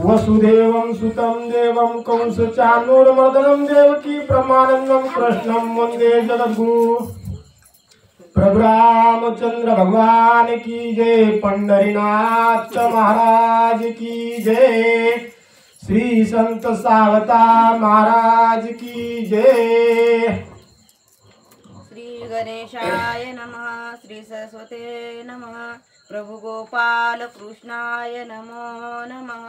वसुदेवं सुतं देवं कंसचानूरमर्दनं देवकी परमानंदं कृष्णं वंदे जगद्गुरु। प्रभु रामचंद्र भगवान की जय, पंढरीनाथ महाराज की जय, श्री संत सावता महाराज की जय। श्री गणेशाय नमः, श्री सरस्वते नमः, प्रभु गोपाल कृष्णाय नमो नमः।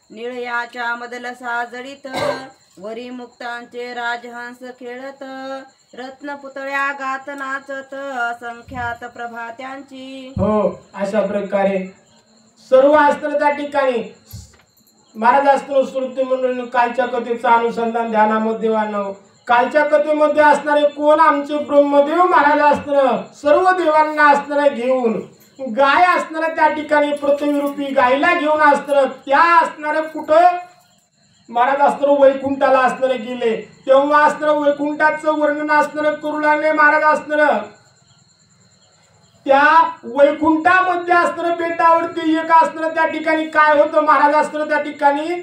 निळयाच्या मदलसा जडित, वरी मुक्तांचे राजहंस खेळत, रत्न पुतळ्या गात नाचत, असंख्यात प्रभा त्यांची। हो, अशा प्रकारे सर्व असतं त्या ठिकाणी महाराज असतो श्रुती म्हणून कालच्या कथेचं अनुसंधान ध्यानामध्ये वाढणं। कालच्या कथेमध्ये असणारे कोण? आमचे ब्रह्मदेव महाराज असणार, सर्व देवांना असणारे घेऊन गाय असणार त्या ठिकाणी पृथ्वी रूपी गायला घेऊन असणार, त्या असणारे कुठं महाराज असणार वैकुंठाला असणारे गेले, तेव्हा असणार वैकुंठाचं वर्णन असणार करू लागले महाराज असणार। त्या वैकुंठामध्ये असणार बेटावरती एक असणार त्या ठिकाणी काय होतं महाराज असणार, त्या ठिकाणी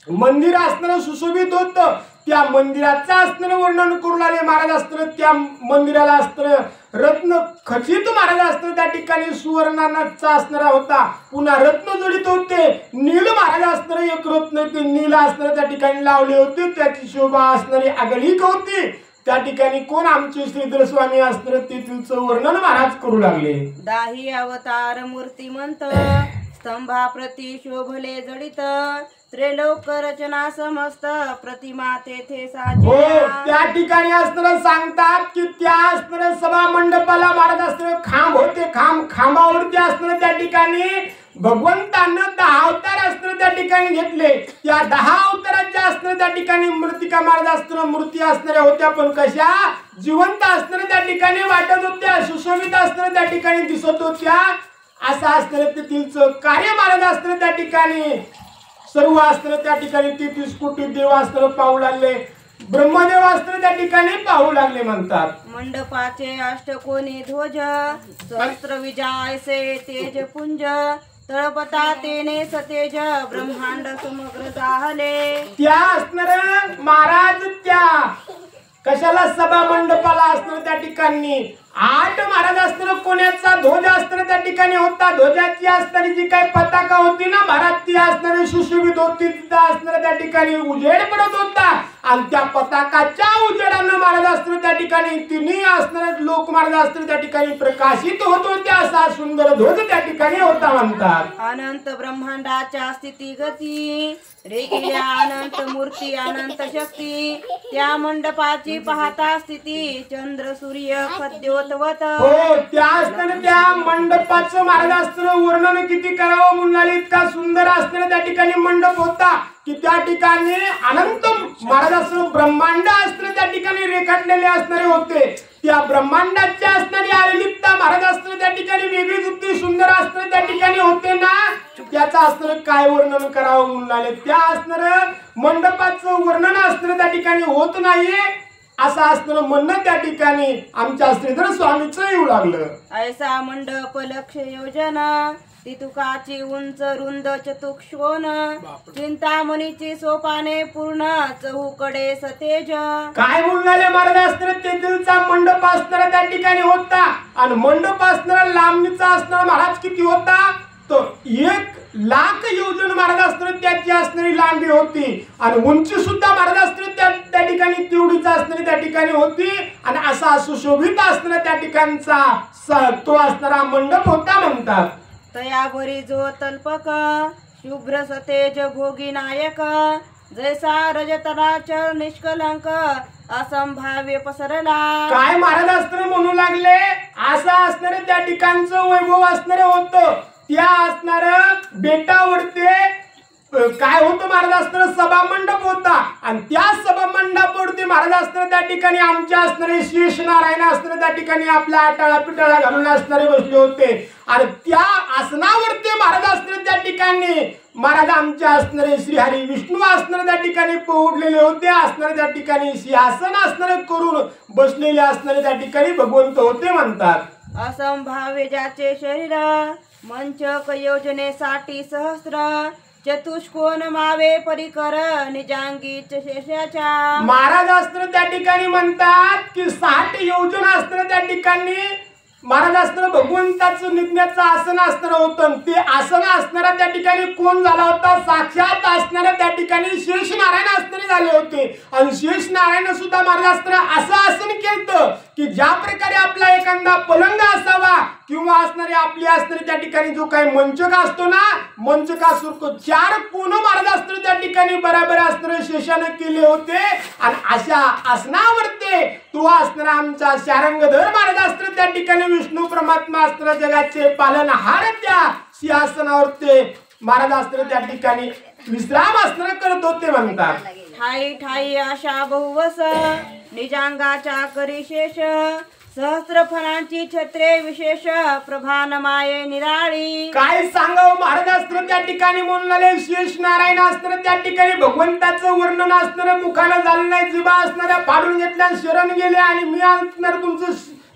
मंदिर असणार सुशोभित होतं, त्या मंदिराचं असणार वर्णन करू लागले महाराज असणार। त्या मंदिराला असणार रत्न खचित महाराज असणार, त्या ठिकाणी सुवर्णाचा असणारा होता, पुन्हा रत्न जडित होते, नील महाराज असणार एक रत्न ते नील असणार त्या ठिकाणी लावले होते, त्याची शोभा असणारी आगळीक होती। त्या ठिकाणी कोण? आमचे श्रीधर स्वामी असणार, तेथीलचं वर्णन महाराज करू लागले। दाही अवतार मूर्तिमंत, स्तंभाप्रती शोभले जडित, त्रिलोक रचना समस्त, प्रतिमा तेथे साजिया। हो, त्या ठिकाणी असणार सांगतात की त्या असणार सभा मंडपाला महाराज असणार खांब होते, खांबावरती असणार त्या ठिकाणी भगवंतांना 10 अवतार असणार त्या ठिकाणी घेतले। त्या 10 अवताराच्या असणार त्या ठिकाणी मूर्तिका महाराज असणार मूर्ती असणाऱ्या होत्या, पण कशा? जिवंत असणार त्या ठिकाणी वाटत होत्या, सुशोभित असणार त्या ठिकाणी दिसत होत्या। असं असणार तेथीलचं कार्य महाराज असणार त्या ठिकाणी सर्व असणार त्या ठिकाणी 33 कोटी देव असणार पाहू लागले, ब्रह्मदेव असणार त्या ठिकाणी पाहू लागले म्हणतात। मंडपाचे अष्टकोनी ध्वज, सहस्त्र विजयसे तेज पुंज, तळपता तेने सतेज, ब्रह्मांड समग्र जाहले। त्या असणार महाराज त्या कशाला सभा मंडपाला असणार त्या ठिकाणी 8 महाराज असणार कोण्याचा ध्वज असणार त्या ठिकाणी होता, ध्वजाची असणारी जी काही पताका होती ना महाराज ती असणारी सुशोभित होती, तिथं असणार त्या ठिकाणी उजेड पडत होता, आणि त्या पताकाच्या उजेडानं महाराज असणार त्या ठिकाणी तिन्ही असणार लोक महाराज असणार त्या ठिकाणी प्रकाशित होत होते, असा सुंदर ध्वज त्या ठिकाणी होता म्हणतात। अनंत ब्रह्मांडाच्या स्थिती गती, रेखिल्या अनंत मूर्ती अनंत शक्ती, त्या मंडपाची पाहता स्थिती, चंद्र सूर्य खद्योतवत। हो, त्या असताना त्या मंडपाचं महाराज असणार वर्णन किती करावं म्हणून इतका सुंदर असणार त्या ठिकाणी मंडप होता की त्या ठिकाणी अनंत महाराज असणार ब्रह्मांड असणार त्या ठिकाणी रेखाटलेले असणारे होते। त्या ब्रह्मांडाच्या असणारी आलिप्ता महाराज असणार त्या ठिकाणी वेगळीच होती, सुंदर असणार त्या ठिकाणी होते ना, त्याचं असणार काय वर्णन करावं म्हणून त्या असणार मंडपाचं वर्णन असणार त्या ठिकाणी होत नाहीये, असं असणार म्हणणं त्या ठिकाणी आमच्या श्रीधर स्वामीचं येऊ लागलं। ऐसा मंडप लक्ष योजना, तितुकाची उंच रुंद चतुक्षोण, चिंतामणीची सोपाने पूर्ण, चहूकडे सतेज। काय म्हणले महाराज असणार तेथीलचा मंडप असणारा त्या ठिकाणी होता, आणि मंडप असणारा लांबीचा असणारा महाराज किती होता? तो 1,00,000 योजन महाराज असणार त्याची असणारी लांबी होती, आणि उंची सुद्धा महाराज असणार त्या ठिकाणी तेवढीच असणारी त्या ठिकाणी होती, आणि असा सुशोभित असणारा त्या ठिकाणचा तो असणारा मंडप होता म्हणतात। तयावरी जो तल्पक, शुभ्र सतेज भोगी नायक, जैसा रजतराच निष्कलंक, असंभाव्य पसरला। काय महाराज असणार म्हणू लागले? असं असणारे त्या ठिकाणचं वैभव असणारे होतं, त्या असणार बेटावरती काय होतं महाराज असणार सभा मंडप होता, आणि त्या सभा मंडपावरती महाराज असणार त्या ठिकाणी आमच्या असणारे शेष नारायण असणार त्या ठिकाणी आपला आटाळा पिटाळा घालून असणारे बसले होते, आणि त्या आसनावरती महाराज असणार त्या ठिकाणी महाराज आमच्या असणारे श्रीहरी विष्णू असणार त्या ठिकाणी पोहोडलेले होते, असणारे त्या ठिकाणी सिंहासन असणारे करून बसलेले असणारे त्या ठिकाणी भगवंत होते म्हणतात। असंभाव्य ज्याचे शरीर, मंचक योजनेसाठी सहस्र, चतुष्कोन मावे परिकर निजांगीच शेषाच्या. महाराज असताना त्या ठिकाणी म्हणतात की 60 योजन असताना त्या ठिकाणी महाराज असताना भगवंताचं निज्ञाचं आसन असणारं होतं. ते आसन असणारा त्या ठिकाणी कोण झाला होता? साक्षात असणाऱ्या त्या ठिकाणी शेष नारायण असणारे झाले होते. आणि शेष नारायण सुद्धा महाराज असताना असं आसन केलं की ज्या प्रकारे आपला एखादा पलंग असावा किंवा असणारे आपली असणारे त्या ठिकाणी जो काही मंचक असतो ना, मंचकासारखं 4 कोण महाराज असताना त्या ठिकाणी बराबर असणारे शेषाने केले होते. आणि अशा आसनावरती तो असणारा आमचा शारंगधर महाराज असताना त्या ठिकाणी विष्णू परमात्मा असताना जगाचे पालनहार त्या सिंहासनावरती महाराज असताना त्या ठिकाणी विश्राम असताना करत होते म्हणतात. ठाई ठाई आशा बहुवस निजांगाच्या करी शेष सहस्र फणांची छत्रे विशेष प्रभान माये निराळी. काय सांगावं महाराज असताना त्या ठिकाणी म्हणले शेष नारायण असताना त्या ठिकाणी भगवंताचं वर्णन असणारं मुखानं झालं नाही, जिभा असणाऱ्या फाडून घेतल्या शरण गेले आणि मी असणार तुमचं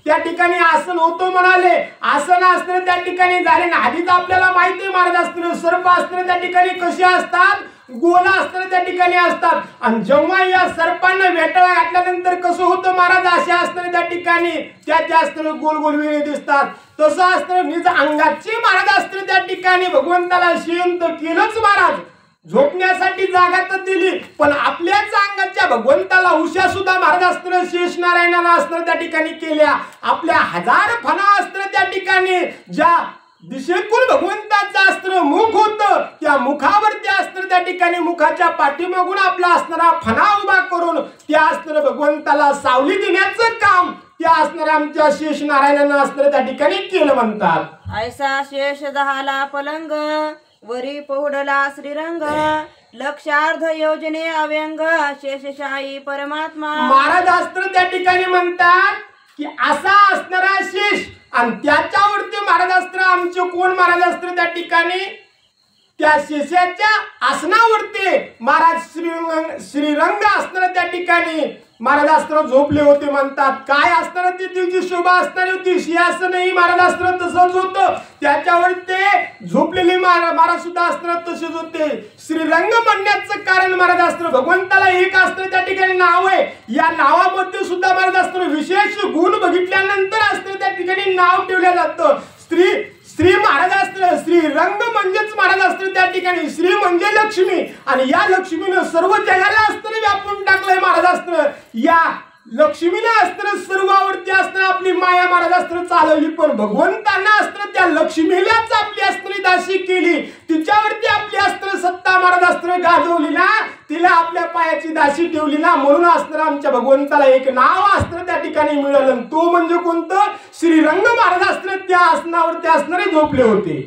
त्या ठिकाणी आसन होतो म्हणाले. आसन असताना त्या ठिकाणी झाले ना. आधीच आपल्याला माहिती आहे महाराज असताना सर्प असताना त्या ठिकाणी कसे असतात? गोला असताना त्या ठिकाणी असतात. आणि जेव्हा या सर्पांना वेटाळा घातल्यानंतर कसं होतं महाराज? अशा असताना त्या ठिकाणी त्या असताना गोल गोल वेळे दिसतात. तसं असताना निज अंगाची महाराज असताना त्या ठिकाणी भगवंताला शांत केलंच महाराज. झोपण्यासाठी जागा तर दिली, पण आपल्याच अंगाच्या भगवंताला उशा सुद्धा महाराज असताना शेष नारायणाला असताना त्या ठिकाणी केल्या. आपल्या 1000 फणा असताना त्या ठिकाणी ज्या दिशेतून भगवंताचं अस्त्र मुख होतं त्या मुखावरती असताना त्या ठिकाणी मुखाच्या पाठीमागून आपला असणारा फणा उभा करून त्या असणाऱ्या भगवंताला सावली देण्याचं काम त्या असणाऱ्या आमच्या शेष नारायणानं असणाऱ्या त्या ठिकाणी केलं म्हणतात. ऐसा शेष दहाला पलंग वरी पौडला श्रीरंग लक्षार्ध योजने अव्यंग शेषशाही परमात्मा. महाराज असताना त्या ठिकाणी म्हणतात की असा असणारा शेष आणि त्याच्यावरती महाराज असताना आमचे कोण महाराज असताना त्या ठिकाणी त्या शेषाच्या आसनावरती महाराज श्रीरंग असताना त्या ठिकाणी महाराज असताना झोपले होते म्हणतात. काय असताना ती तिची शोभा असणारी होती. सिंहासनही महाराज असताना तसंच होतं. त्याच्यावर ते झोपलेले महाराज सुद्धा असताना तसेच होते. श्रीरंग म्हणण्याचं कारण महाराज असताना भगवंताला एक असताना त्या ठिकाणी नाव आहे. या नावामध्ये सुद्धा महाराज असताना विशेष गुण बघितल्यानंतर असताना त्या ठिकाणी नाव ठेवलं जातं. श्री महाराज असताना श्रीरंग म्हणजेच महाराज असताना त्या ठिकाणी श्री म्हणजे लक्ष्मी आणि या लक्ष्मीनं सर्व जगाला असताना व्यापून टाकलंय महाराज असताना. या लक्ष्मीने असताना सर्वावरती असताना आपली माया महाराज असताना चालवली, पण भगवंतांना असताना त्या लक्ष्मीलाच आपली असताना दासी केली. तिच्यावरती आपली असताना सत्ता महाराज असताना गाजवली ना, तिला आपल्या पायाची दासी ठेवली ना. म्हणून असताना आमच्या भगवंताला एक नाव असताना त्या ठिकाणी मिळालं. तो म्हणजे कोणतं? श्रीरंग महाराज असताना त्या आसनावरती असणारे झोपले होते.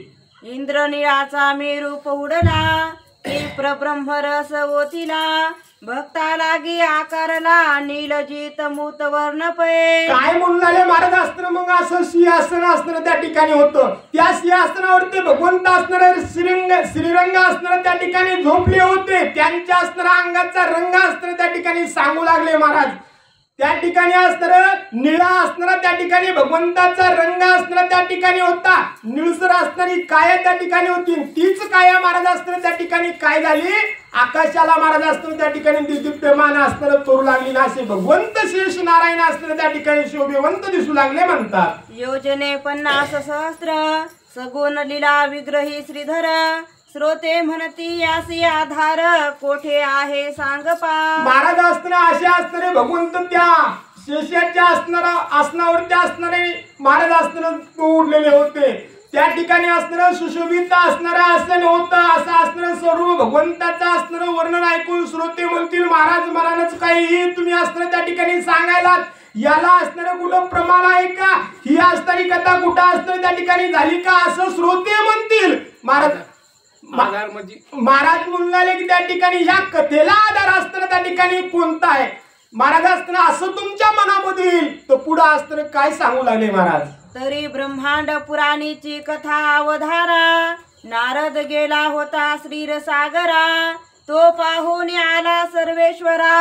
इंद्रनीळाचा मेरू पहुडला तीव्र ब्रह्मरस ओतिला भक्ता लागी आकारला नीलजित मूत वर्ण पै. काय म्हणून महाराज असताना मग असं सिंहासन असणारं त्या ठिकाणी होतं. त्या सिंहासनावरती भगवंत असणारे श्रीरंग असणारे त्या ठिकाणी झोपले होते. त्यांच्या असणारा अंगाचा रंग असणारे त्या ठिकाणी सांगू लागले महाराज. त्या ठिकाणी असणारा निळा असणारा त्या ठिकाणी भगवंताचा रंग असणारा त्या ठिकाणी होता. निळसर असणारी काया त्या ठिकाणी होती. तीच काया महाराज असताना त्या ठिकाणी काय झाली? आकाशाला महाराज असताना त्या ठिकाणी दिव्यमान असणारं करू लागली ना. असे भगवंत शेष नारायण असणारे त्या ठिकाणी शोभेवंत दिसू लागले म्हणतात. योजने 50 सहस्र सगुण लीला विग्रही श्रीधर श्रोते म्हणती यासी आधार कोठे आहे सांग पा. महाराज असताना असे असणारे भगवंत त्या शेषाच्या असणारा आसनावरती असणारे महाराज असताना उडलेले होते. त्या ठिकाणी असणारं सुशोभित असणारं आसन होतं. असं असणारं सर्व भगवंताचं असणारं वर्णन ऐकून श्रोते म्हणतील महाराज महाराज काही तुम्ही असणारं त्या ठिकाणी सांगायला याला असणारं कुठं प्रमाण आहे का? ही असणारी कथा कुठं असणारी त्या ठिकाणी झाली का? असं श्रोते म्हणतील. महाराज म्हणाले की त्या ठिकाणी या कथेला आधार असताना त्या ठिकाणी कोणता आहे? महाराज असताना असं तुमच्या मनामध्ये येईल तर पुढे असताना काय सांगू लागले महाराज? तरी ब्रह्मांड पुराणीची कथा अवधारा नारद गेला होता श्रीर सागरा तो पाहून आला सर्वेश्वरा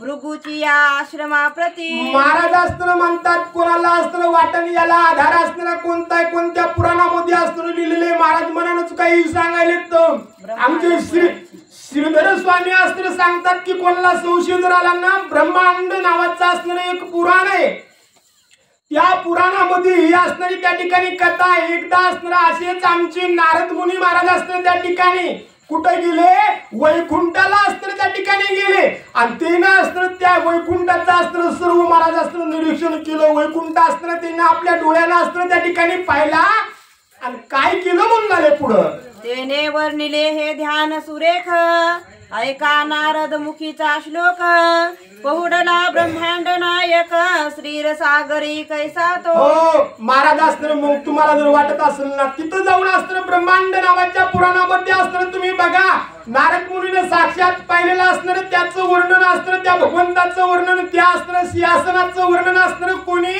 भृगूची या आश्रमाप्रती. महाराज असताना म्हणतात कोणाला असताना वाटण याला आधार असताना कोणता कोणत्या पुराणामध्ये असताना लिहिलेले महाराज मनानच काही सांगायले. तर आमचे श्रीधर स्वामी असताना सांगतात की कोणाला संशय जर आला ना ब्रह्मांड नावाचं असणारं एक पुराण आहे. त्या पुराणामध्ये ही असणारी त्या ठिकाणी कथा एकदा असणार असेच आमचे नारद मुनी महाराज असताना त्या ठिकाणी कुठे गेले वैकुंठाला असताना त्या ठिकाणी गेले आणि ते ना असताना त्या वैकुंठाचं असताना सर्व महाराज असताना निरीक्षण केलं. वैकुंठ असताना त्यांना आपल्या डोळ्याला असताना त्या ठिकाणी पाहिला आणि काय केलं म्हणून पुढं तेने वर्णिले हे ध्यान सुरेख ऐका नारद मुखीचा श्लोक. पहुडला ब्रह्मांड नायक श्रीर सागरी कैसा तो. हो महाराज असताना मग तुम्हाला जर वाटत असेल ना तिथं जाऊन असताना ब्रह्मांड नावाच्या पुराणामध्ये असताना तुम्ही बघा नारद मुनीने साक्षात पाहिलेलं असणार त्याचं वर्णन असणार त्या भगवंताचं वर्णन त्या असणार सिंहासनाचं वर्णन असणार कोणी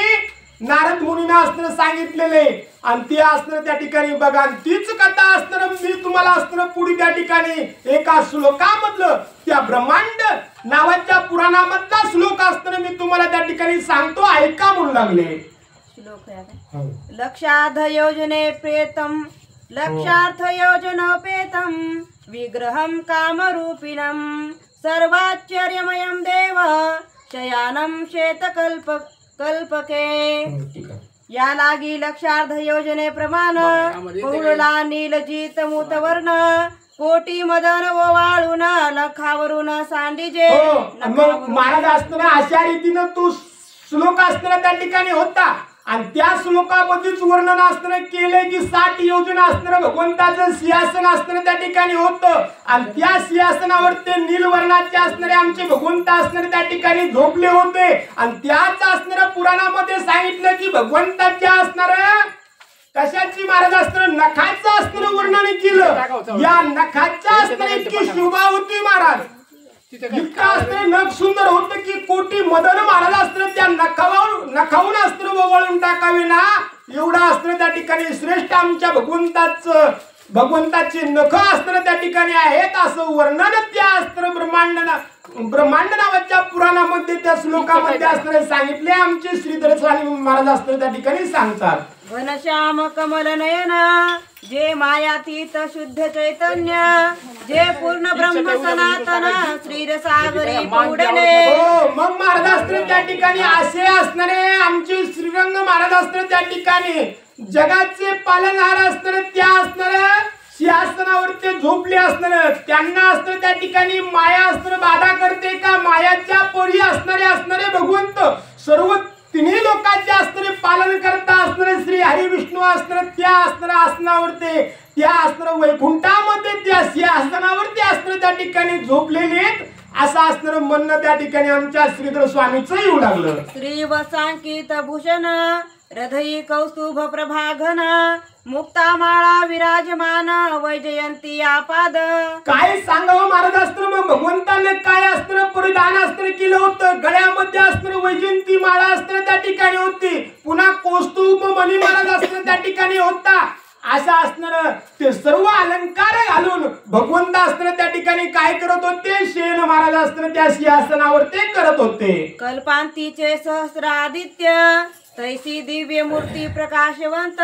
नारद मुनीने असताना सांगितलेले आणि ते असणार त्या ठिकाणी बघा तीच कथा असणार मी तुम्हाला असणार पुढे त्या ठिकाणी एका श्लोकामधलं त्या ब्रह्मांड नावाच्या पुराणामधला श्लोक असताना मी तुम्हाला त्या ठिकाणी सांगतो ऐका म्हणू लागले. श्लोक लक्षार्थ योजने प्रेतम लक्षार्थ योजनोपेतम विग्रहम कामरूपिणम सर्वाश्चर्यमयम देव शयानम श्वेतकल्प कल्पके. या लागी लक्षार्ध योजनेप्रमाण पौळला नीलजीत मुतवर्ण कोटी मदन ओवाळून लखावरून सांडीजे. महाराज असताना अशा रीतीनं तो श्लोक असताना त्या ठिकाणी होता आणि त्या श्लोकामध्येच वर्णन असताना केले की 60 योजना असणारं भगवंताचं सिंहासन असताना त्या ठिकाणी होतं आणि त्या सिंहासनावर ते नीलवर्णाचे असणारे आमचे भगवंत असणारे त्या ठिकाणी झोपले होते आणि त्याच असणाऱ्या पुराणामध्ये सांगितलं की भगवंताच्या असणार कशाची महाराज असताना नखाचं असणारं वर्णन केलं. या नखाच्या असणारी इतकी शोभा होती महाराज इतका असणारे नख सुंदर होत की कोटी मदन महाराज असताना त्या नखावून अस्त्र वगळून टाकावे ना एवढा अस्त्र त्या ठिकाणी श्रेष्ठ आमच्या भगवंताचे नख असताना त्या ठिकाणी आहेत असं वर्णन त्या अस्त्र ब्रह्मांड नावाच्या पुराणामध्ये त्या श्लोकामध्ये असणारे सांगितले आमचे श्रीधर स्वामी महाराज असताना त्या ठिकाणी सांगतात. घनश्याम कमल नयन जे मायातीत शुद्ध चैतन्य जे पूर्ण ब्रह्म सनातन श्रीर सागरी पुढले. हो मग महाराज असताना त्या ठिकाणी असे असणारे आमचे श्रीरंग महाराज असताना त्या ठिकाणी जगाचे पालनहार असणारे त्या असणाऱ्या सिंहासनावर ते झोपले असणार त्यांना असणार त्या ठिकाणी माया असणार बाधा करते का मायाच्या परी असणारे भगवंत सर्व तिन्ही लोकांचे असणारे पालन करता असणारे श्री हरी विष्णू असणारे त्या असणाऱ्या आसनावर त्या असणाऱ्या वैकुंठामध्ये त्या सिंहासनावर ते असणारे त्या ठिकाणी झोपलेले आहेत असं असणारं म्हणणं त्या ठिकाणी आमच्या श्रीधर स्वामीचं येऊ लागलं. श्री वसांकित भूषण हृदयी कौस्तुभ प्रभाघन मुक्तामाळा विराजमान वैजयंती आपाद. काय सांगावं महाराज असतं मग भगवंताने काय असतं परिधान असतं केलं होतं गळ्यामध्ये असतं वैजयंती माळा असतं त्या ठिकाणी होती पुन्हा कौस्तुभ मणी महाराज असतं त्या ठिकाणी होता असं असणार ते सर्व अलंकार घालून भगवंत असताना त्या ठिकाणी काय करत होते शेण महाराज असताना त्या सिंहासनावर ते करत होते. कल्पांतीचे सहस्रादित्य तैसी दिव्य मूर्ती प्रकाशवंत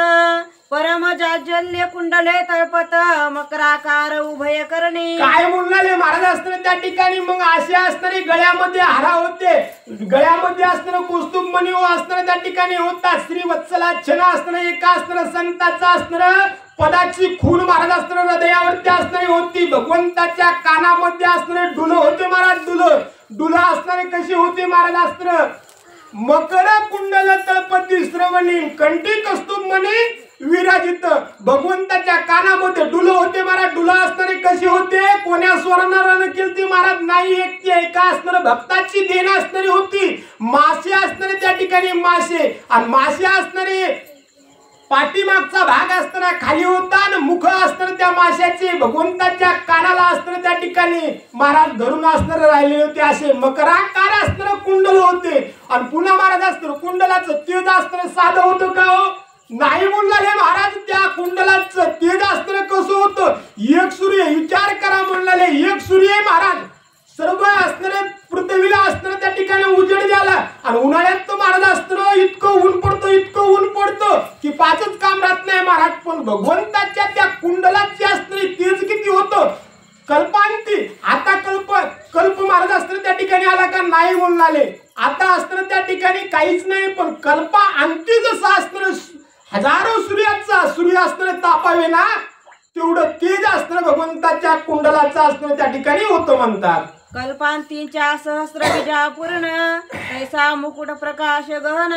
परम जाज्वल्य कुंडले तळपत मकराकार उभय करणी. काय म्हणले महाराज असताना त्या ठिकाणी मग असे असणारे गळ्यामध्ये हारा होते गळ्यामध्ये असणारं कौस्तुभ मणी असणारं त्या ठिकाणी होता श्रीवत्सलाच्छन असणारं एका असणारं संताचं असणारं पदाची खून महाराज असणारं हृदयावरती असणारी होती. भगवंताच्या कानामध्ये असणारे डुलं होते महाराज डुलं असणारे कशी होते महाराज असणारं मकर कुंडल तळपती श्रवणी कंठी कौस्तुभ मणी विराजित. भगवंताच्या कानामध्ये डुलं होते महाराज डुलं असणारे कसे होते कोण्या स्वरणारानं केलती महाराज नाही एका असणारं भक्ताची देण असणारी होती. मासे असणारे त्या ठिकाणी मासे आणि मासे असणारे पाठीमागचा भाग असताना खाली होता आणि मुख असताना त्या माशाचे भगवंताच्या कानाला असताना त्या ठिकाणी महाराज धरून असणारे राहिले होते असे मकराकार असणारं कुंडल होते. आणि पुन्हा महाराज असतं कुंडलाचं तेज असताना साधं होतं का हो नाही म्हणले महाराज त्या कुंडलाचं तेज असताना कसं होतं एक सूर्य विचार करा म्हणले एक सूर्य म्हणाले. आता असतं त्या ठिकाणी काहीच नाही, पण कल्पा अंती जसं असतं हजारो सूर्य असतं तापावे ना, तेवढं तेज असतं भगवंताच्या कुंडलाचं असतं त्या ठिकाणी होतं म्हणतात. कल्पांतीच्या सहस्र बीजा पूर्ण तैसा मुकुट प्रकाश गहन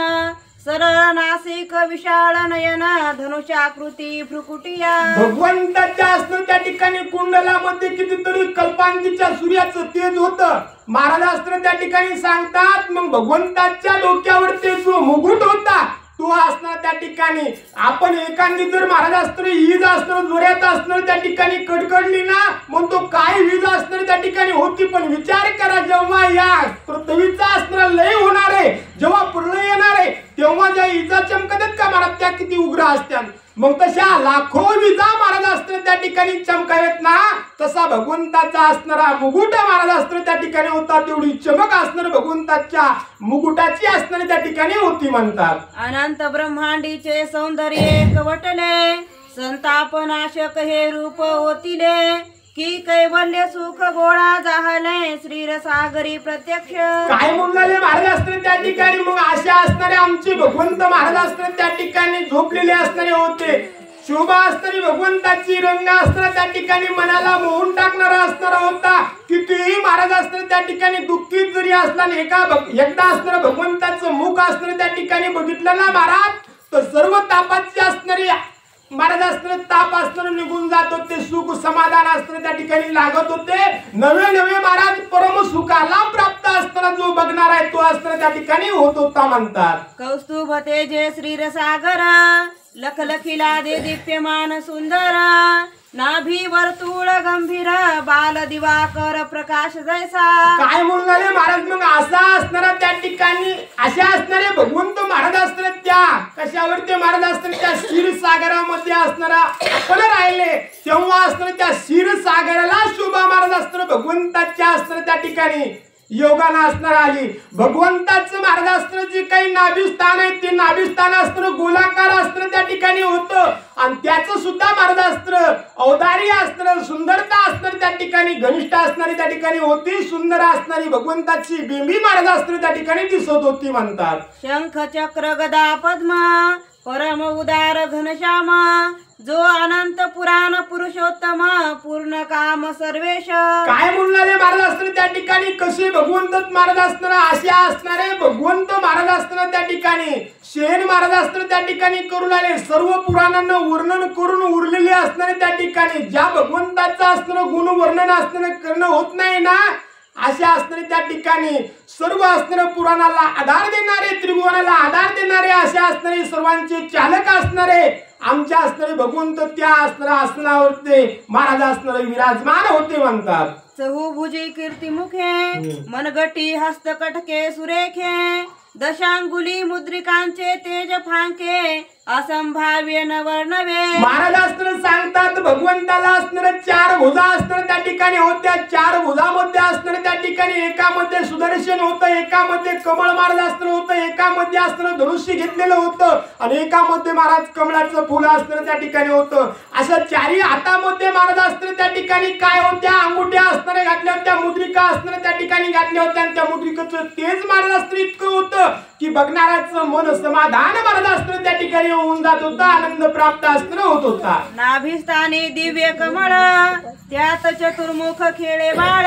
सरळ नासिक विशाळ नयन धनुषाकृती भ्रुकुटिया. भगवंताच्या असतं त्या ठिकाणी कुंडलामध्ये कितीतरी कल्पांतीच्या सूर्याचं तेज होतं. महाराज असतं त्या ठिकाणी सांगतात, मग भगवंताच्या डोक्यावरती जो मुकुट होता तो असणार त्या ठिकाणी. आपण एखादी जर महाराज असतं वीज असणार जोऱ्यात असणार त्या ठिकाणी कडकडली ना, मग तो काय वीज असणार त्या ठिकाणी होती. पण विचार करा, जेव्हा या पृथ्वीचा असणार लय होणार आहे, जेव्हा प्रलय येणार आहे, तेव्हा ज्या विजा चमकतात का महाराज त्या किती उग्र असतात. मग तशा लाखो विजा महाराज असणार त्या ठिकाणी चमकावेत ना, तसा भगवंताचा असणारा मुकुट महाराज असणार त्या ठिकाणी होता. तेवढी चमक असणार भगवंताच्या मुकुटाची असणारी त्या ठिकाणी होती म्हणतात. अनंत ब्रह्मांडीचे सौंदर्य एकवटले संतापनाशक हे रूप होतिले की कैवल्य सुख गोळा जाहले श्रीरसागरी प्रत्यक्ष. काय म्हणाले महाराज असणार त्या ठिकाणी. मग अशा असणारे आमचे भगवंत महाराज असणार त्या ठिकाणी झोपलेले असणारे होते. शोभा असणारी भगवंताची रंग असणार त्या ठिकाणी मनाला मोहून टाकणारा असणारा होता. कितीही महाराज असणार त्या ठिकाणी दुःखी जरी असला एकदा असणार भगवंताचं मुख असणार त्या ठिकाणी बघितलं ना महाराज, तर सर्व तापाची असणारी महाराज असणार ताप असणार निघून जात होते. सुख समाधान असणार त्या ठिकाणी लागत होते. नवे महाराज परम सुखाला प्राप्त असताना जो बघणार आहे तो असणार त्या ठिकाणी होत होता म्हणतात. कौस्तुभ तेजे श्रीरसागर लखलखिला दे दीप्यमान सुंदर नाभी वर्तुळ गंभीर बाल दिवाकर प्रकाश जैसा. काय म्हणाले महाराज. मग असा असणारा त्या ठिकाणी अशा असणारे भगवंत महाराज असणार त्या कशावर ते महाराज असणार त्या क्षीरसागरामध्ये असणारा आपण राहिले, तेव्हा असणार त्या क्षीरसागराला शोभा महाराज असणार भगवंताच्या असणार त्या ठिकाणी योगाना असणार आली. भगवंताचं महाराज असणार जे काही नाभिस्थान आहे ते नाभिस्थान असणार गोलाकार असणार त्या ठिकाणी होतं. आणि त्याचं सुद्धा महाराज असणार औदार्य असणार सुंदरता असणार त्या ठिकाणी घनिष्ठ असणारी त्या ठिकाणी होती. सुंदर असणारी भगवंताची बिंबी महाराज असणार त्या ठिकाणी दिसत होती म्हणतात. शंख चक्र गदा पद्म परम उदार घनश्याम जो अनंत पुराण पुरुषोत्तम पूर्ण काम सर्वेश. काय म्हणणारे महाराज असणार त्या ठिकाणी कसे भगवंत महाराज असणार असे असणारे भगवंत महाराज असणार त्या ठिकाणी शेण महाराज असणार त्या ठिकाणी करून आले. सर्व पुराणांना वर्णन करून उरलेले असणारे त्या ठिकाणी ज्या भगवंताचं असणार गुण वर्णन असणार करणं होत नाही ना, असे असणारे त्या ठिकाणी सर्व असणारे पुराणाला आधार देणारे त्रिभुवनाला आधार देणारे असे असणारे सर्वांचे चालक असणारे आमच्या असणारे भगवंत त्या असणाऱ्या आसनावरती महाराज असणारे विराजमान होते म्हणतात. चहुभुजी कीर्तिमुखे मनगटी हस्तकटके सुरेखे दशांगुली मुद्रिकांचे तेज फांके असंभाव्य नवर्णवे. महाराज असणार सांगतात भगवंताला असणार चार भुजा असणार त्या ठिकाणी होत्या. चार भुजामध्ये असणार त्या ठिकाणी एकामध्ये सुदर्शन होतं, एकामध्ये कमळ महाराज असणार होतं, एकामध्ये असणार धनुष्य घेतलेलं होतं आणि एकामध्ये महाराज कमळाचं फुल असणार त्या ठिकाणी होतं. असं चारही हातामध्ये महाराज असणार त्या ठिकाणी काय होत्या अंगुठ्या असणाऱ्या घातल्या होत्या, मुद्रिका असणार त्या ठिकाणी घातल्या होत्या आणि त्या मुद्रिकेचं तेज महाराज असणार इतकं होतं की बघणाऱ्याचं मन समाधान महाराज असणार त्या ठिकाणी होऊन जात होता, आनंद प्राप्त असणार होत होता. नाभिस्थानी दिव्य कमळ त्यात चतुर्मुख खेळे बाळ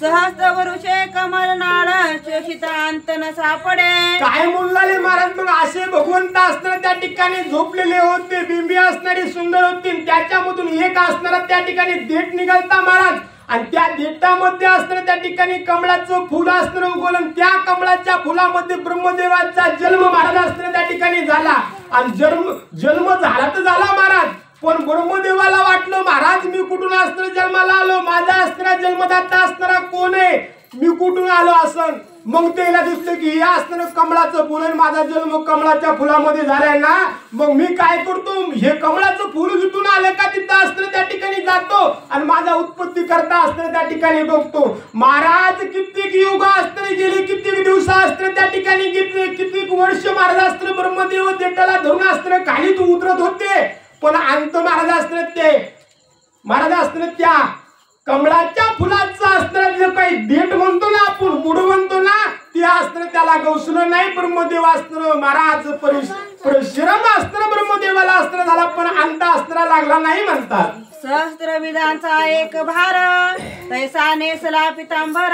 सहस्त्र वरुषे कमल नाळ शोषित अंत न सापडे. काय म्हणले महाराज. मग असे भगवंत असणार त्या ठिकाणी झोपलेले होते. बिंबी असणारी सुंदर होती, त्याच्यामधून एक असणारा त्या ठिकाणी देठ निघालता महाराज आणि त्या देठामध्ये असणार त्या ठिकाणी कमळाचं फुल असणार उगवलं. त्या कमळाच्या फुलामध्ये ब्रह्मदेवाचा जन्म महाराज असणार त्या ठिकाणी झाला आणि जन्म झाला तर झाला महाराज, पण ब्रह्मदेवाला वाटलं महाराज मी कुठून असणार जन्माला आलो, माझा असणारा जन्मदाता असणारा कोण आहे, मी कुठून आलो असं. मग त्याला दिसलं की हे असणार कमळाचं फुल, माझा जन्म कमळाच्या फुलामध्ये झालाय ना, मग मी काय करतो हे कमळाचं फुल जिथून आलं का तिथं असणार त्या ठिकाणी जातो आणि माझा उत्पत्ती करता असणार त्या ठिकाणी बघतो. महाराज कित्येक युग असणार गेले, कित्येक दिवस असणार त्या ठिकाणी कित्येक वर्ष महाराज असणार ब्रह्मदेव देठाला धरून असणार खाली तू उतरत होते, पण अंत महाराज असणार ते महाराज असणार त्या कमळाच्या फुलाचं असणार जे काही देठ म्हणतो ना आपण बुड म्हणतो ना, ते अस्त्र त्याला गवसलं नाही. ब्रह्मदेव अस्त्र महाराज परिश्रम अस्त्र ब्रह्मदेवाला अस्त्र झाला पण अंत अस्त्र लागला नाही म्हणतात. सहस्त्र विधांचा एक भार तैसा नेसला पितांबर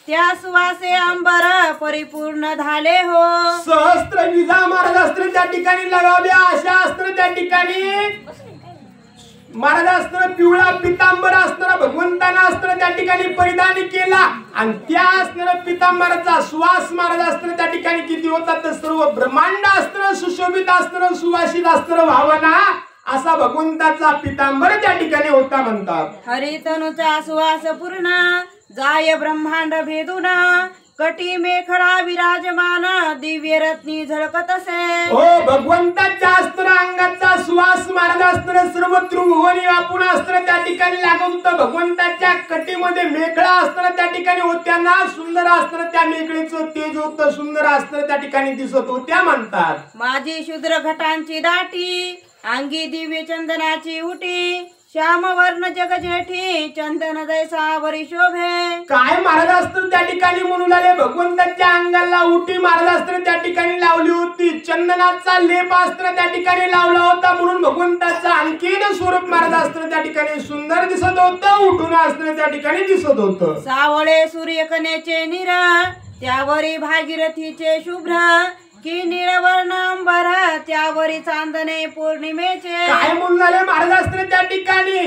त्या सुवासे अंबर परिपूर्ण झाले हो. सहस्त्र विजा महाराज अस्त्र त्या ठिकाणी लगाव्या अशा अस्त्र त्या ठिकाणी महाराज अस्त्र पिवळा पितांबर अस्त्र भगवंताना अस्त्र त्या ठिकाणी परिधान केला आणि त्या अस्त्र पितांबराचा सुवास महाराज अस्त्र त्या ठिकाणी किती होता तर सर्व ब्रह्मांड अस्त्र सुशोभित अस्त्र सुवासित अस्त्र भावना असा भगवंताचा पितांबर त्या ठिकाणी होता म्हणतात. हरितनुचा सुवास पूर्ण जाय ब्रह्मांड भेदून कटी मेखळा विराजमान दिव्य रत्नी झळकत असे. हो भगवंताच्या अस्त्र अंगाचा सुवास महाराज अस्त्र सर्व त्रिभुवनी व्यापून अस्त्र त्या ठिकाणी लागत होतं. भगवंताच्या कटीमध्ये मेखळा अस्त्र त्या ठिकाणी होत्या ना सुंदर अस्त्र त्या मेखळीचं तेज होतं सुंदर अस्त्र त्या ठिकाणी दिसत होत्या म्हणतात. माझी शूद्र घटांची दाटी अंगी दिव्य चंदनाची उटी श्याम वर्ण जग जेठी चंदन दैसा वरी शोभे. काय महाराज अस्त्र त्या ठिकाणी म्हणू लागले भगवंताच्या अंगाला उटी महाराज अस्त्र त्या ठिकाणी लावली होती. चंदनाचा लेप अस्त्र त्या ठिकाणी लावला होता म्हणून भगवंताचं आणखीन स्वरूप महाराज अस्त्र त्या ठिकाणी सुंदर दिसत होतं. उठून अस्त्र त्या ठिकाणी दिसत होतं. सावळे सूर्यकनेचे निर त्यावरी भागीरथीचे शुभ्र की निळवर्ण अंबर त्यावरी चांदणे पौर्णिमेचे. काय म्हणणारे महाराज अस्त्र त्या ठिकाणी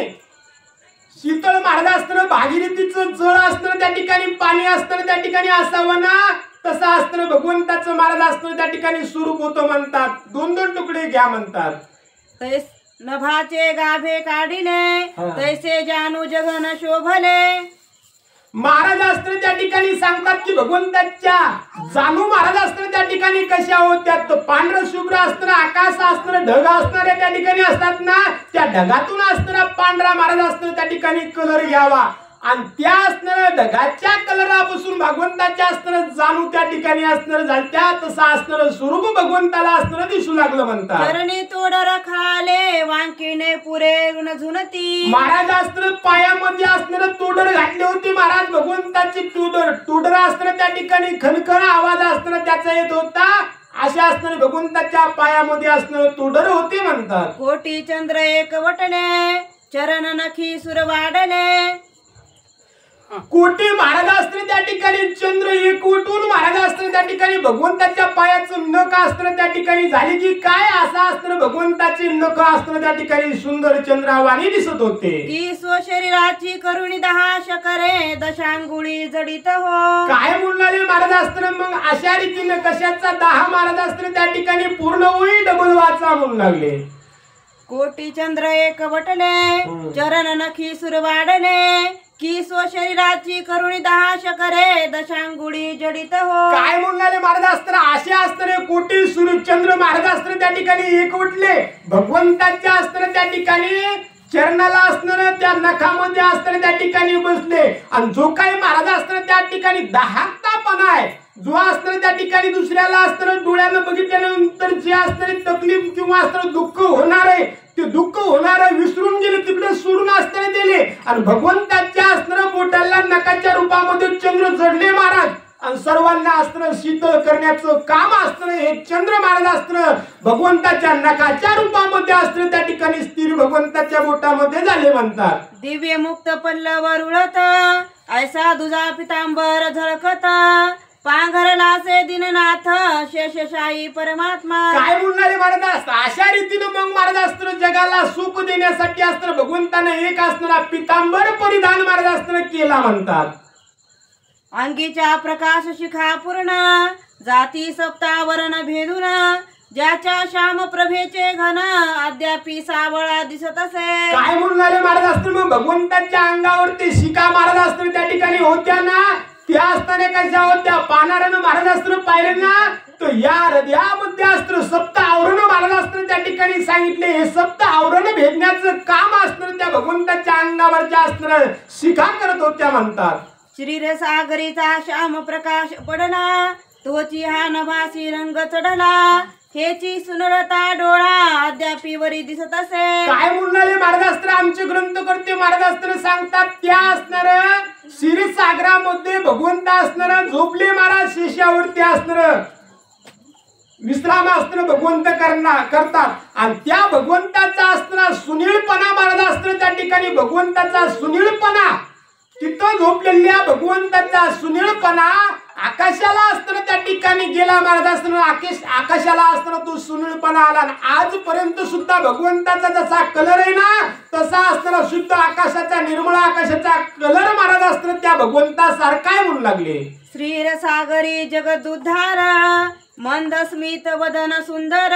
शीतळ महाराज अस्त्र भागीरथीचं जळ अस्त्र त्या ठिकाणी पाणी अस्त्र त्या ठिकाणी असावं ना तसं अस्त्र भगवंताचं महाराज अस्त्र त्या ठिकाणी स्वरूप होतं म्हणतात. दोन दोन तुकडे घ्या म्हणतात. तैस नभाचे गाभे काढिले तैसे जानू जगन शोभले. महाराज अस्त्र त्या ठिकाणी सांगतात की भगवंताच्या जानू महाराज अस्त्र त्या ठिकाणी कशा होत्या तर पांढर शुभ्र अस्त्र आकाश अस्त्र ढग असणारे त्या ठिकाणी असतात ना त्या ढगातून अस्त्र पांढरा महाराज अस्त्र त्या ठिकाणी कलर घ्यावा आणि त्या अस्त्र ढगाच्या कलरापासून भगवंताच्या अस्त्र जानू त्या ठिकाणी अस्त्र झालत्या तसं अस्त्र स्वरूप भगवंताला अस्त्र दिसू लागलं म्हणतात. चरणी तोडर खाले वांकिने पुरे झुनती. महाराज अस्त्र पायामध्ये अस्त्र तोडर घातली होती. महाराज भगवंताची तोडर अस्त्र त्या ठिकाणी खणखण आवाज अस्त्र त्याचा येत होता. अशा अस्त्र भगवंताच्या पायामध्ये अस्त्र तोडर होते म्हणतात. कोटी चंद्र एक वटले चरण नखी सुर वाढले. कोटी महाराज अस्त्र त्या ठिकाणी चंद्र एक उठून महाराज अस्त्र त्या ठिकाणी भगवंताच्या पायाचं नख अस्त्र त्या ठिकाणी झाली की काय असा अस्त्र भगवंताचे नख अस्त्र त्या ठिकाणी सुंदर चंद्रावाणी दिसत होते. की स्वशरीराची करुणी 10 शकरे दशांगुळी जडित हो. काय म्हणणारे महाराज अस्त्र मग अशा रीतीने कशाचा 10 महाराज अस्त्र त्या ठिकाणी पूर्ण होई डबल वाचा म्हणून लागले. कोटी चंद्र एक वटले चरण नखी सुर वाढले की स्वशरीराची करुणी 10 शकरे दशांगुळी जडित हो. काय म्हणणारे महाराज अस्त्र असे अस्त्र कोटी सूर्यचंद्र महाराज अस्त्र त्या ठिकाणी एक उठले. भगवंताच्या अस्त्र त्या ठिकाणी चरणाला असणार त्या नखामध्ये अस्त्र त्या ठिकाणी बसले आणि जो काही महाराज अस्त्र त्या ठिकाणी दाहकतापणा आहे जो अस्त्र त्या ठिकाणी दुसऱ्याला अस्त्र डोळ्यानं बघितल्यानंतर जे अस्त्र तकलीफ किंवा अस्त्र दुःख होणार आहे ते दुःख होणार विसरून गेले तिकडे सोडून अस्त्र दिले आणि भगवंताच्या अस्त्र बोटाला नखाच्या रूपामध्ये चंद्र जडले महाराज आणि सर्वांना अस्त्र शीतळ करण्याचं काम अस्त्र हे चंद्र महाराज अस्त्र भगवंताच्या नखाच्या रूपामध्ये अस्त्र त्या ठिकाणी स्थिर भगवंताच्या बोटामध्ये झाले म्हणतात. दिव्य मुक्त पल्लवर उळत ऐसा दुजा पितांबर झळकत पांघरला से दीननाथ शेषशाही परमात्मा. काय म्हणणारे महाराज अस्त्र अशा रीतीने मग महाराज अस्त्र जगाला सुख देण्यासाठी अस्त्र भगवंताने एक असणारा पितांबर परिधान महाराज अस्त्र केला म्हणतात. अंगीच्या प्रकाश शिखा पूर्ण जाती सप्तावरण भेदून ज्याच्या श्याम प्रभेचे घन अद्यापी सावळा दिसत असे. काय म्हणणारे महाराज अस्त्र मग भगवंताच्या अंगावरती शिखा महाराज अस्त्र त्या ठिकाणी होत्या ना त्या असताना कशा होत्या पानारानं महाराज अस्त्र पाहिले ना तर या हृदयामध्ये अस्त्र सप्त आवरण महाराज अस्त्र त्या ठिकाणी सांगितले. हे सप्त आवरण भेदण्याचं काम अस्त्र त्या भगवंताच्या अंगावरच्या अस्त्र शिखा करत होत्या म्हणतात. श्रीर सागरीचा श्याम प्रकाश पडला तोची हा नभासी रंग चढला हेची सुंदरता डोळा अद्यापी वरी दिसत असे. काय म्हणणारे महाराजास्त्र आमचे ग्रंथकर्ते महाराजास्त्र सांगतात त्या असणार क्षीरसागरामध्ये भगवंत असणार झोपले महाराज शेषावरती असणार विश्राम असणार भगवंत करतात आणि त्या भगवंताचा असणार सुनीलपणा महाराज असणार त्या ठिकाणी भगवंताचा सुनीलपणा तिथं झोपलेल्या भगवंताचा सुनीलपणा आकाशाला असताना त्या ठिकाणी गेला महाराज असताना आकाशाला असताना तो सुनीलपणा आला. आजपर्यंत सुद्धा भगवंताचा जसा कलर आहे ना तसा असताना शुद्ध आकाशाचा निर्मळ आकाशाचा कलर महाराज असताना त्या भगवंतासारखा आहे म्हणू लागले. श्रीरसागरी जगदुद्धार मंद स्मित वदन सुंदर